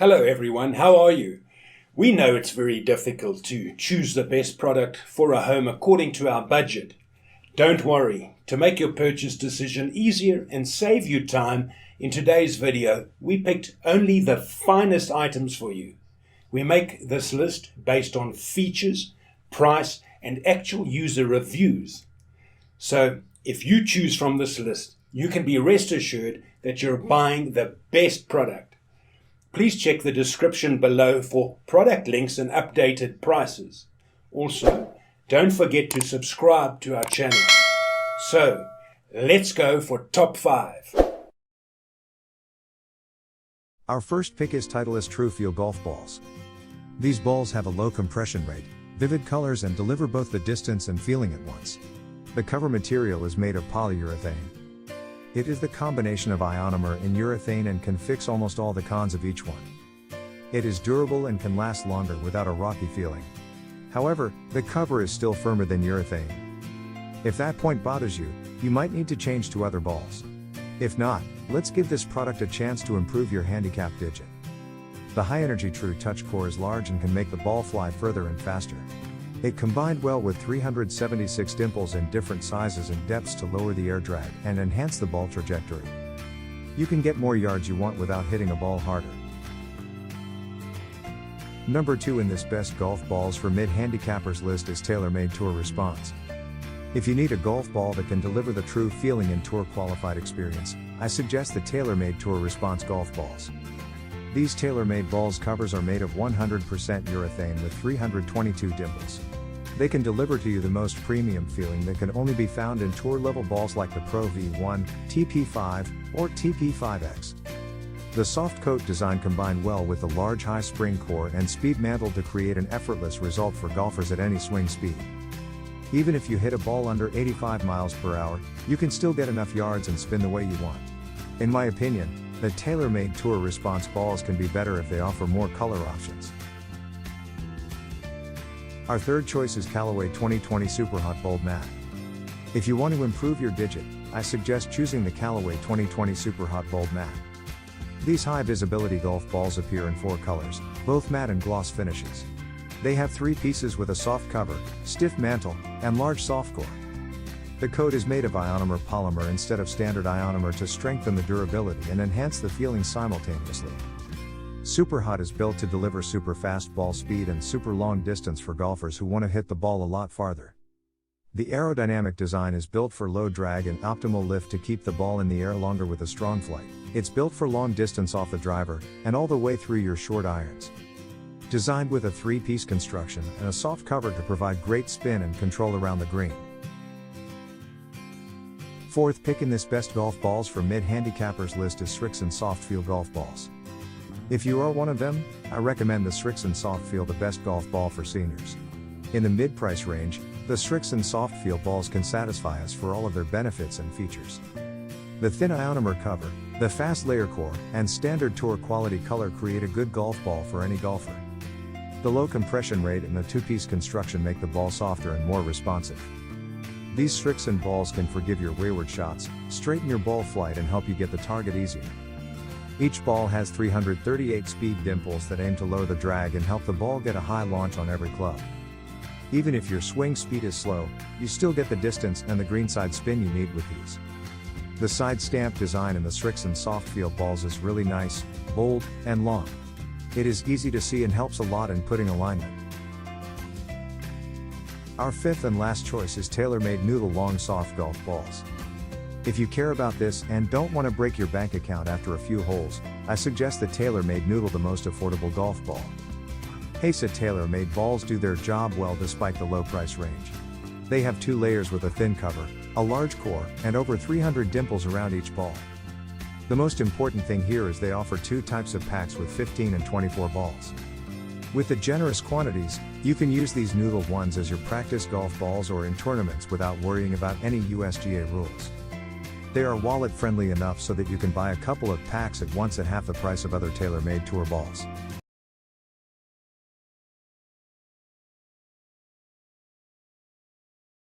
Hello everyone, how are you? We know it's very difficult to choose the best product for a home according to our budget. Don't worry, to make your purchase decision easier and save you time, in today's video we picked only the finest items for you. We make this list based on features, price and actual user reviews. So if you choose from this list, you can be rest assured that you're buying the best product. Please check the description below for product links and updated prices. Also, don't forget to subscribe to our channel. So, let's go for top 5. Our first pick is Titleist True Feel Golf Balls. These balls have a low compression rate, vivid colors and deliver both the distance and feeling at once. The cover material is made of polyurethane. It is the combination of ionomer and urethane and can fix almost all the cons of each one. It is durable and can last longer without a rocky feeling. However, the cover is still firmer than urethane. If that point bothers you, you might need to change to other balls. If not, let's give this product a chance to improve your handicap digit. The high-energy True Touch core is large and can make the ball fly further and faster. It combined well with 376 dimples in different sizes and depths to lower the air drag and enhance the ball trajectory. You can get more yards you want without hitting a ball harder. Number 2 in this best golf balls for mid-handicappers list is TaylorMade Tour Response. If you need a golf ball that can deliver the true feeling and tour qualified experience, I suggest the TaylorMade Tour Response golf balls. These TaylorMade balls covers are made of 100% urethane with 322 dimples. They can deliver to you the most premium feeling that can only be found in tour-level balls like the Pro V1, TP5, or TP5X. The soft coat design combined well with the large high spring core and speed mantle to create an effortless result for golfers at any swing speed. Even if you hit a ball under 85 miles per hour, you can still get enough yards and spin the way you want. In my opinion, the TaylorMade Tour Response balls can be better if they offer more color options. Our third choice is Callaway 2020 Super Hot Bold Matte. If you want to improve your digit, I suggest choosing the Callaway 2020 Super Hot Bold Matte. These high visibility golf balls appear in 4 colors, both matte and gloss finishes. They have 3 pieces with a soft cover, stiff mantle, and large soft core. The coat is made of ionomer polymer instead of standard ionomer to strengthen the durability and enhance the feeling simultaneously. Super Hot is built to deliver super fast ball speed and super long distance for golfers who want to hit the ball a lot farther. The aerodynamic design is built for low drag and optimal lift to keep the ball in the air longer with a strong flight. It's built for long distance off the driver, and all the way through your short irons. Designed with a 3-piece construction and a soft cover to provide great spin and control around the green. Fourth pick in this best golf balls for mid-handicappers list is Srixon Soft Feel Golf Balls. If you are one of them, I recommend the Srixon Soft Feel, the best golf ball for seniors. In the mid-price range, the Srixon Soft Feel balls can satisfy us for all of their benefits and features. The thin ionomer cover, the fast layer core, and standard tour quality color create a good golf ball for any golfer. The low compression rate and the 2-piece construction make the ball softer and more responsive. These Srixon balls can forgive your wayward shots, straighten your ball flight and help you get the target easier. Each ball has 338 speed dimples that aim to lower the drag and help the ball get a high launch on every club. Even if your swing speed is slow, you still get the distance and the greenside spin you need with these. The side stamp design in the Srixon Soft Feel balls is really nice, bold, and long. It is easy to see and helps a lot in putting alignment. Our fifth and last choice is TaylorMade Noodle Long Soft Golf Balls. If you care about this and don't want to break your bank account after a few holes, I suggest the TaylorMade Noodle, the most affordable golf ball. Haysa TaylorMade balls do their job well despite the low price range. They have 2 layers with a thin cover, a large core, and over 300 dimples around each ball. The most important thing here is they offer 2 types of packs with 15 and 24 balls. With the generous quantities, you can use these noodle ones as your practice golf balls or in tournaments without worrying about any USGA rules. They are wallet friendly enough so that you can buy a couple of packs at once at half the price of other TaylorMade Tour balls.